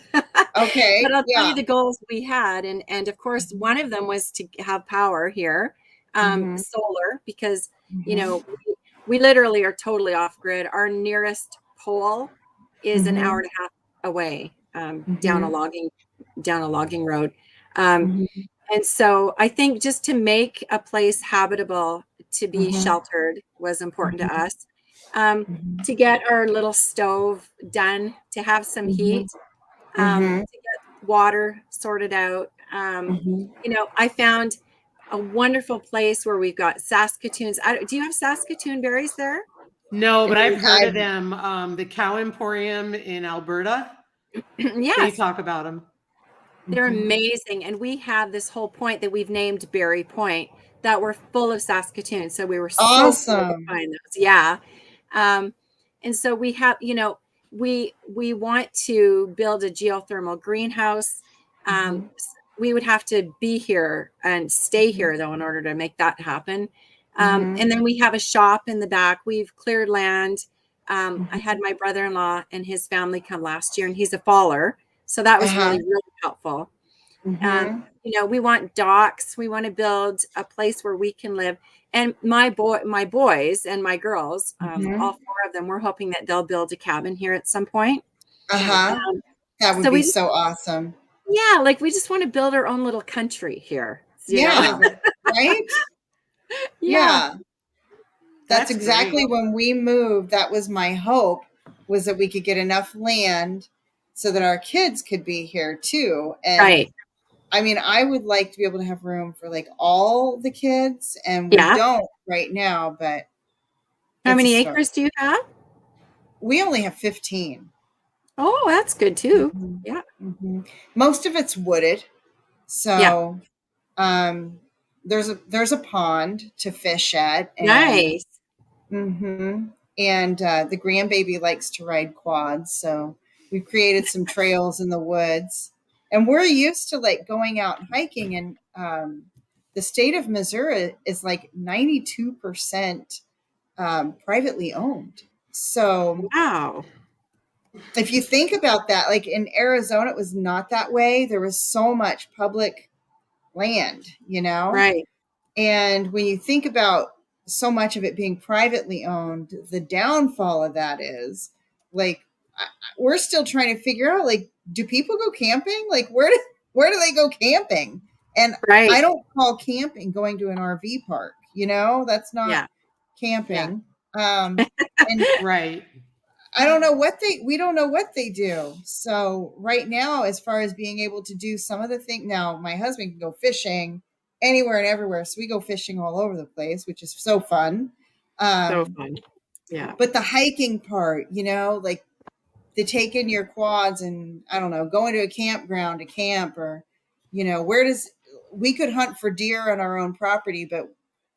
Okay. But I'll tell Yeah. you the goals we had, and of course, one of them was to have power here, Mhm. solar, because you Mhm. know we literally are totally off grid. Our nearest pole is an hour Mhm. and a half away, down a Mhm. logging road. Um, Mhm. and so I think just to make a place habitable to be Mhm. sheltered was important to Mhm. us. To get our little stove done, to have some Mhm. heat, Mhm. to get water sorted out. Mhm. I found a wonderful place where we've got Saskatoons. Do you have Saskatoon berries there? No, but I've heard of I've them. The Cow Emporium in Alberta, they Yes, talk about them. they're Mhm. amazing. And we have this whole point that we've named Berry Point that were full of Saskatoon. So we were so thrilled to Awesome. find those. Yeah. Um, and so we have, we want to build a geothermal greenhouse. Mhm. We would have to be here and stay here though in order to make that happen. Mhm. And then we have a shop in the back. We've cleared land. I had Mhm. my brother-in-law and his family come last year, and he's a faller. So that was Uh-huh. really, really helpful. Mhm. We want docks. We want to build a place where we can live. And my boys and my girls, all Mhm. 4 of them, we're hoping that they'll build a cabin here at some point. Uh-huh. Um, That would so be we just, so awesome. yeah, like we just want to build our own little country here, Yeah, right? Yeah, Yeah. That's That's great. exactly when we moved. That was my hope, was that we could get enough land so that our kids could be here too. And right. I mean, I would like to be able to have room for like all the kids, and we Yeah. don't right now, but How it's a many start. acres do you have? We only have 15. Oh, that's good too. Mhm. Yeah. Mhm. Most of it's wooded. Yeah. So um there's a pond to fish at, and Nice. the grandbaby likes to ride quads, so we've created some trails in the woods, and we're used to like going out and hiking. And the state of Missouri is like 92% privately owned. So Wow. if you think about that, like in Arizona, it was not that way. There was so much public land. Right. And when you think about so much of it being privately owned, the downfall of that is like we're still trying to figure out, like, do people go camping? Like where do they go camping? And I Right. don't call camping going to an RV park. That's not Yeah. Yeah. camping. And Right. we don't know what they do. So right now, as far as being able to do some of the things, now my husband can go fishing anywhere and everywhere. So we go fishing all over the place, which is so fun. So Um, fun. Yeah. but the hiking part, like the taking your quads and I don't know, going to a campground to camp, or, we could hunt for deer on our own property, but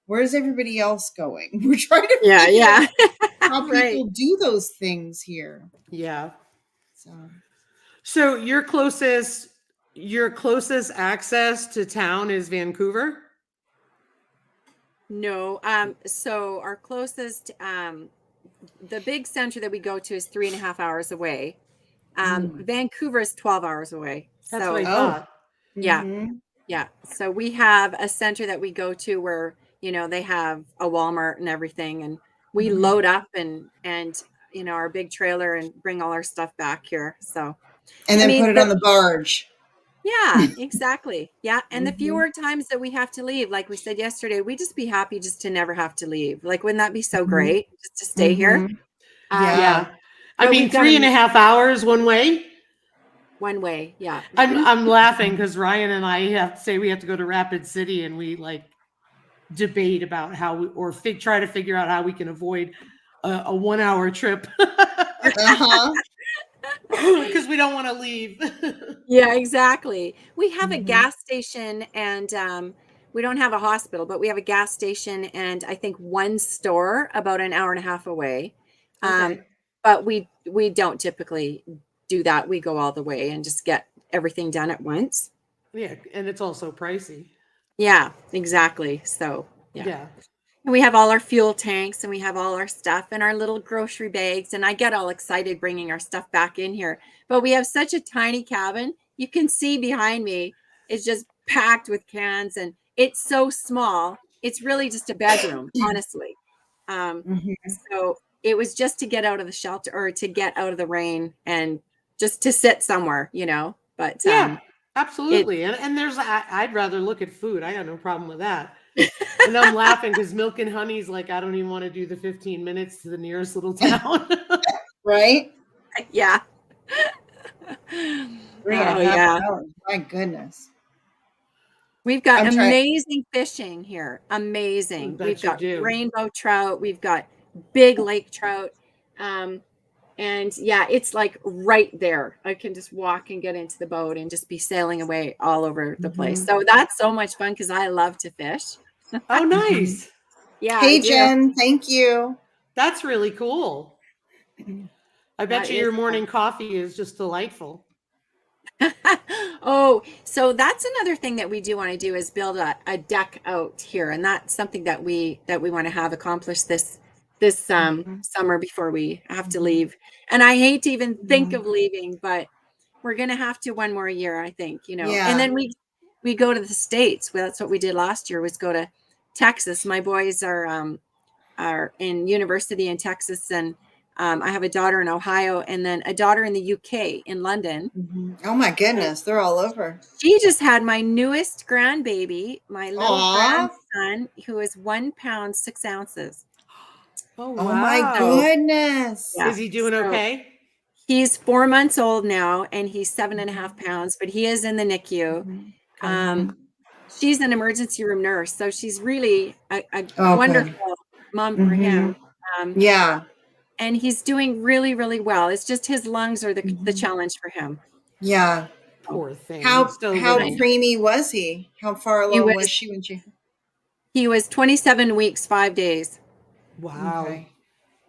where's everybody else going? We're trying to Yeah. figure Yeah. how Right. people do those things here. Yeah. So So your closest access to town is Vancouver? No. So our closest, the big center that we go to is 3.5 hours away. Vancouver is 12 hours away. That's what I So Oh. thought. yeah, Mm-hmm. yeah. So we have a center that we go to where, they have a Walmart and everything, and we Mm-hmm. load up and our big trailer and bring all our stuff back here. So, And I then mean, put it on the barge. yeah, exactly. Yeah. And the Mm-hmm. fewer times that we have to leave, like we said yesterday, we just be happy just to never have to leave. Like, wouldn't that be so Mm-hmm. great just to stay here? Mm-hmm. Um, Yeah. Yeah. I but mean, we've got 3.5 hours one way. one way. Yeah. I'm laughing because Ryan and I have to say we have to go to Rapid City, and we like debate about how try to figure out how we can avoid a 1 hour trip. Uh-huh. because we don't want to leave. Yeah, exactly. We have a Mhm. gas station and we don't have a hospital, but we have a gas station and I think one store about an hour and a half away. Okay. But we don't typically do that. We go all the way and just get everything done at once. Yeah, and it's also pricey. Yeah, exactly. So, yeah. Yeah. And we have all our fuel tanks and we have all our stuff and our little grocery bags. And I get all excited bringing our stuff back in here. But we have such a tiny cabin. You can see behind me, it's just packed with cans and it's so small. It's really just a bedroom, honestly. Mhm. So it was just to get out of the shelter or to get out of the rain and just to sit somewhere, you know. But Yeah, it absolutely. And there's I'd rather look at food. I got no problem with that. And I'm laughing because Milk and Honey's like, I don't even want to do the 15 minutes to the nearest little town. Right? yeah. 3.5 Yeah. hours. My goodness. We've got I'm trying. amazing fishing here. I Amazing. We've bet you got do. rainbow trout. We've got big lake trout. And yeah, it's like right there. I can just walk and get into the boat and just be sailing away all over the place. Mhm. So that's so much fun because I love to fish. Oh, Mhm. nice. Yeah, I Hey, do. Jen. Thank you. That's really cool. I bet That you is your fun. morning coffee is just delightful. Oh, so that's another thing that we do want to do is build a deck out here, and that's something that we want to have accomplished this Mhm. summer before we have to Mhm. leave. And I hate to even think Mhm. of leaving, but we're gonna have to one more year, I think, you know. And Yeah. then we go to the States. Well, that's what we did last year was go to Texas. My boys are in university in Texas, and I have a daughter in Ohio, and then a daughter in the UK in London. Mhm. Oh my goodness. They're all over. She just had my newest grandbaby, my little Aw. grandson, who is 1 pound 6 ounces. Oh, Oh my wow. So goodness. Is yeah, he doing so okay? he's 4 months old now, and he's seven and a half Mhm. pounds, but he is in the NICU. Mhm. Okay. Um, Mhm. she's an emergency room nurse, so she's really a Oh, good. wonderful mom for him. Mhm. Um, Yeah. and he's doing really, really well. It's just his lungs are the Mhm. challenge for him. Yeah. So Poor thing. He's How so how I little. know. preemie was he? How far He along was was she when she? he was 27 weeks, 5 days. Wow. Okay.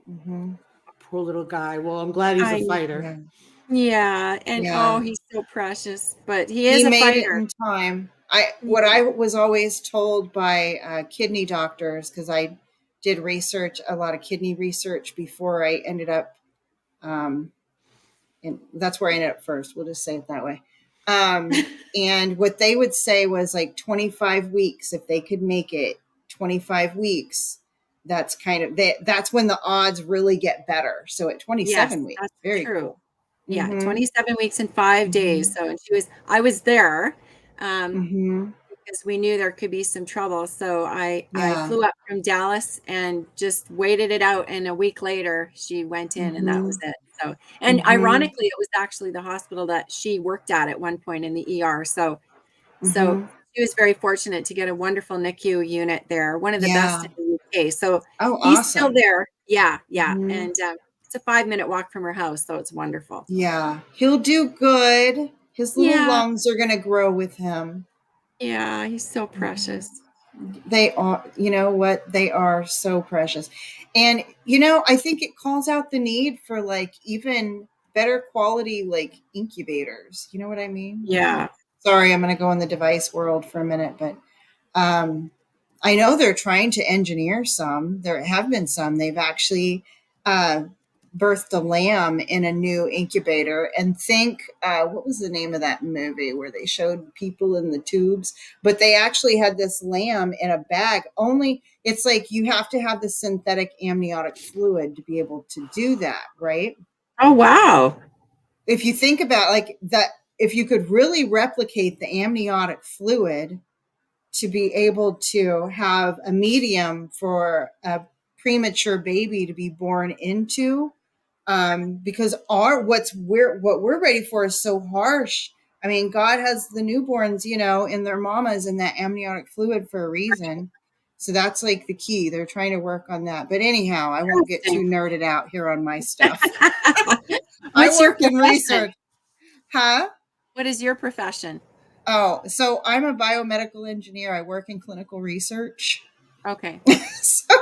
Mhm. Poor little guy. Well, I'm glad he's a I fighter. Yeah. Yeah, and oh, Yeah. he's so precious, but he He is a made it fighter. in time. I what Yeah. I was always told by kidney doctors because I did research a lot of kidney research before I ended up um, and that's where I ended up first. We'll just say it that way. And what they would say was like 25 weeks, if they could make it 25 weeks, that's kind of that's when the odds really get better. So at Yes, 27 weeks, that's very true. cool. Yeah, Mm-hmm. 27 weeks and 5 days. Mm-hmm. So and I was there um Mm-hmm. because we knew there could be some trouble. So I Yeah. flew up from Dallas and just waited it out, and a week later she went in and that Mm-hmm. was it. So and Mm-hmm. ironically it was actually the hospital that she worked at one point in the ER. So Mm-hmm. she was very fortunate to get a wonderful NICU unit there, one of the best Yeah. in the UK. So Oh, he's still awesome. there. Yeah, yeah. Mm-hmm. And it's a 5 minute walk from her house, so it's wonderful. Yeah. He'll do good. His little Yeah, lungs are going to grow with him. yeah, he's so Mhm. precious. They are, you know what? They are so precious. And, I think it calls out the need for like even better quality, like incubators. You know what I mean? Yeah. Sorry, I'm going to go in the device world for a minute, but um, I know they're trying to engineer some. There have been some. They've actually uh, birthed a lamb in a new incubator. And think, what was the name of that movie where they showed people in the tubes? But they actually had this lamb in a bag. Only it's like you have to have the synthetic amniotic fluid to be able to do that, right? Oh, wow. If you think about like that, if you could really replicate the amniotic fluid to be able to have a medium for a premature baby to be born into, because what we're ready for is so harsh. I mean, God has the newborns, in their mamas in that amniotic fluid for a reason. So that's like the key. They're trying to work on that. But anyhow, I won't get too Interesting. nerded out here on my stuff. I What's your work in profession? research. Huh? What is your profession? Oh, so I'm a biomedical engineer. I work in clinical research. Okay. So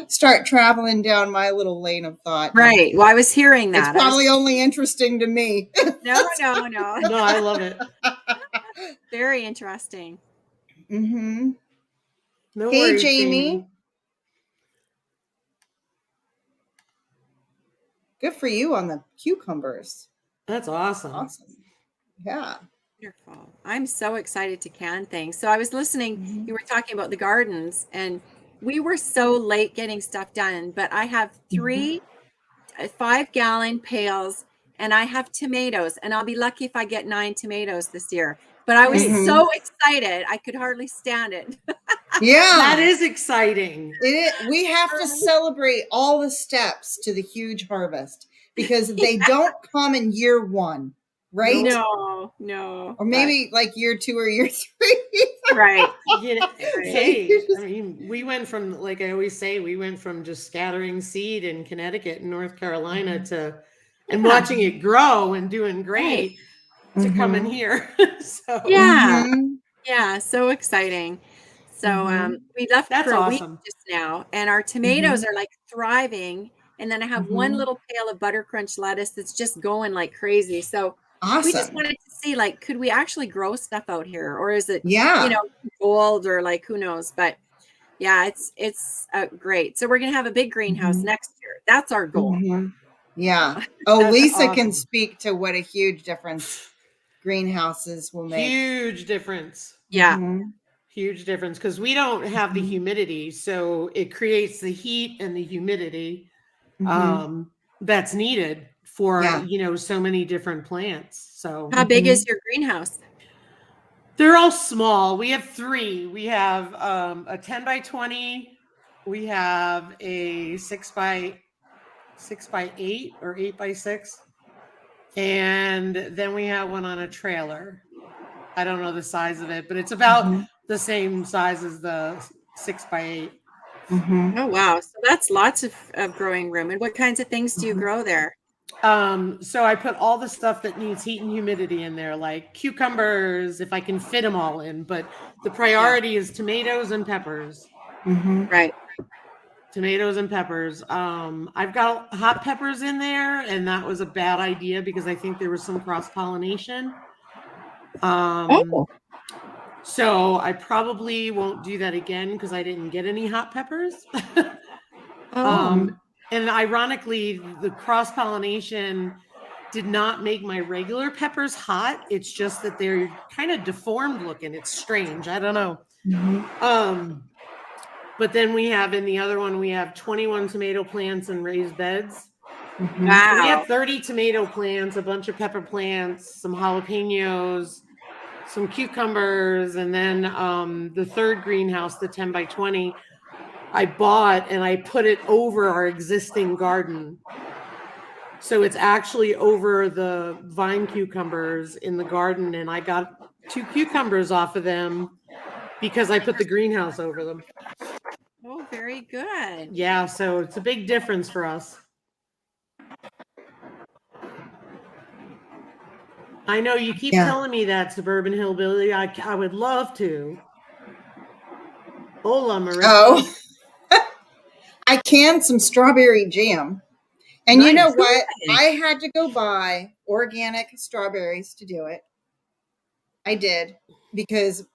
start traveling down my little lane of thought. Right. Well, I was hearing It's that. probably only interesting to me. No. No, I love it. Very interesting. Mm-hmm. No Hey, worries, Jamie. Good for you on the cucumbers. That's awesome. Awesome. Yeah. Wonderful. I'm so excited to can things. So I was listening, you were talking about the gardens, and we were so late getting stuff done, but I have 3 5-gallon pails and I have tomatoes, and I'll be lucky if I get 9 tomatoes this year. But I was Nice. so excited, I could hardly stand it. Yeah. That is exciting. We have to celebrate all the steps to the huge harvest because they don't come in year 1, right? No. Or maybe like year 2 or year 3. Right. Hey, I mean, we went from, like I always say, we went from just scattering seed in Connecticut and North Carolina to, and watching it grow and doing great to coming here. So Yeah. Mhm. Yeah, so exciting. So Mhm. we left That's for a week awesome. just now, and our tomatoes are like thriving. And then I have one little pail of butter crunch lettuce that's just going like crazy. So we just Awesome. wanted to see, like, could we actually grow stuff out here, or is it, Yeah. gold, or like who knows? But yeah, it's great. So we're gonna have a big greenhouse next year. That's our goal. Mhm. Yeah. Oh, That's Lisa can awesome. speak to what a huge difference greenhouses will make. Huge difference. Yeah. Mhm. Huge difference because we don't have the humidity, so it creates the heat and the humidity that's needed for Yeah. so many different plants. So How big is your greenhouse? they're all small. We have 3. We have a 10 by 20. We have a 6 by 8 or 8 by 6, and then we have one on a trailer. I don't know the size of it, but it's about the same size as the 6 by 8. Oh, wow. So that's lots of growing room. And what kinds of things do you grow there? So I put all the stuff that needs heat and humidity in there, like cucumbers, if I can fit them all in. But the priority is tomatoes and peppers. Right. Tomatoes and peppers. I've got hot peppers in there, and that was a bad idea because I think there was some cross pollination. So I probably won't do that again because I didn't get any hot peppers. And ironically, the cross pollination did not make my regular peppers hot. It's just that they're kind of deformed looking. It's strange. I don't know. But then we have in the other one, we have 21 tomato plants in raised beds. Wow. So we have 30 tomato plants, a bunch of pepper plants, some jalapenos, some cucumbers, and then the third greenhouse, the 10 by 20, I bought and I put it over our existing garden. So it's actually over the vine cucumbers in the garden, and I got 2 cucumbers off of them because I put the greenhouse over them. Oh, very good. Yeah, so it's a big difference for us. I know you keep telling me that, Suburban Hillbilly. I would love to. Hola, Marissa. Oh. I canned some strawberry jam. And you know what? I had to go buy organic strawberries to do it. I did, because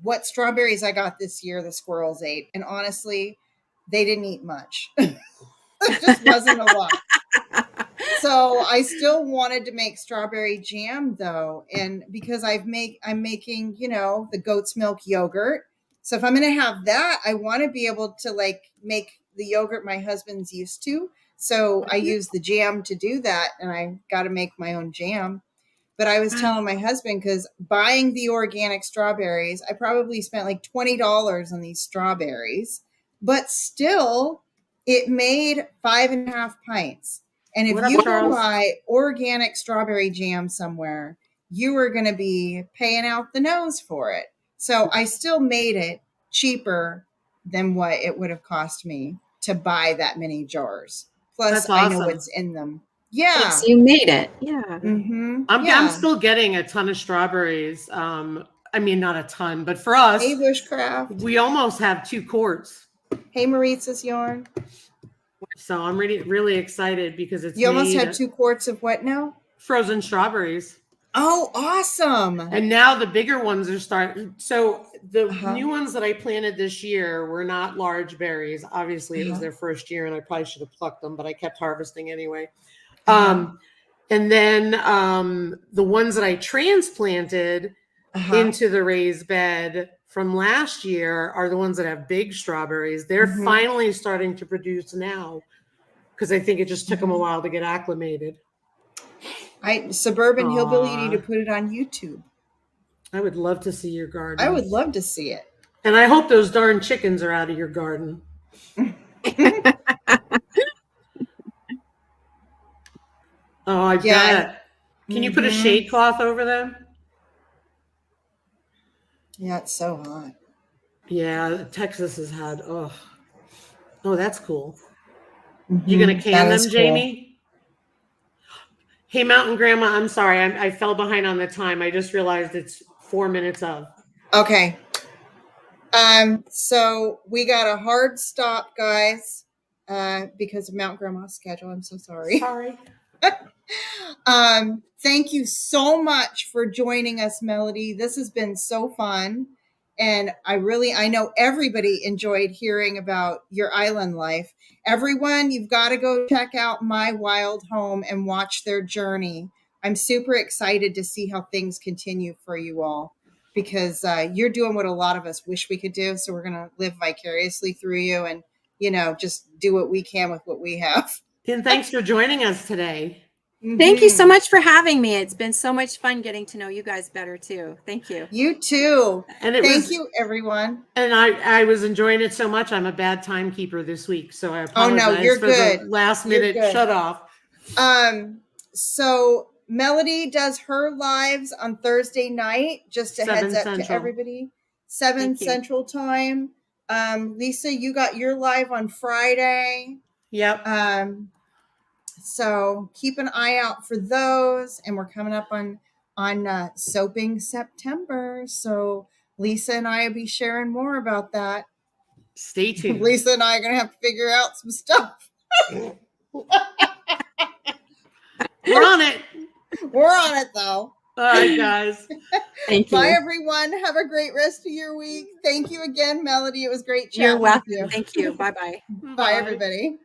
what strawberries I got this year, the squirrels ate. And honestly, they didn't eat much. It just wasn't a lot. So I still wanted to make strawberry jam though. And because I'm making, the goat's milk yogurt. So if I'm going to have that, I want to be able to like make the yogurt my husband's used to. So I use the jam to do that, and I got to make my own jam. But I was telling my husband, because buying the organic strawberries, I probably spent like $20 on these strawberries, but still it made 5.5 pints. And if you go buy organic strawberry jam somewhere, you are going to be paying out the nose for it. So I still made it cheaper than what it would have cost me to buy that many jars. Plus, That's awesome. I know what's in them. Yeah. So you made it. Yeah. Mm-hmm. I'm still getting a ton of strawberries. I mean, not a ton, but for us, Hey, Bushcraft. we almost have 2 quarts. Hey, Maritza's yarn. So I'm really excited because it's You almost made had 2 quarts of what now? frozen strawberries. Oh, awesome. And now the bigger ones are starting. So the Uh-huh. new ones that I planted this year were not large berries. Obviously, it was their first year, and I probably should have plucked them, but I kept harvesting anyway. And then the ones that I transplanted into the raised bed from last year are the ones that have big strawberries. They're finally starting to produce now because I think it just took them a while to get acclimated. Suburban Hillbilly, you need to put it on YouTube. I would love to see your garden. I would love to see it. And I hope those darn chickens are out of your garden. Oh, I bet. Can you put a shade cloth over them? Yeah, it's so hot. Yeah, Texas has had, oh, that's cool. You gonna can them, Jamie? Hey, Mountain Grandma, I'm sorry. I fell behind on the time. I just realized it's 4 minutes of. Okay. So we got a hard stop, guys, because of Mount Grandma's schedule. I'm so sorry. Sorry. Thank you so much for joining us, Melody. This has been so fun. And I know everybody enjoyed hearing about your island life. Everyone, you've got to go check out My Wild Holm and watch their journey. I'm super excited to see how things continue for you all, because you're doing what a lot of us wish we could do. So we're going to live vicariously through you and, just do what we can with what we have. And thanks for joining us today. Thank you so much for having me. It's been so much fun getting to know you guys better too. Thank you. You too. And thank you, everyone. And I was enjoying it so much. I'm a bad timekeeper this week, so I apologize for the last minute shut off. So Melody does her lives on Thursday night. Just a heads up to everybody. 7 Central Time. Lisa, you got your live on Friday. Yep. So keep an eye out for those, and we're coming up on Soaping September. So Lisa and I will be sharing more about that. Stay tuned. Lisa and I are going to have to figure out some stuff. We're on it. We're on it, though. All right, guys. Thank you. Bye, everyone. Have a great rest of your week. Thank you again, Melody. It was great chatting You're welcome. with you. Thank you. Bye-bye. Bye, everybody.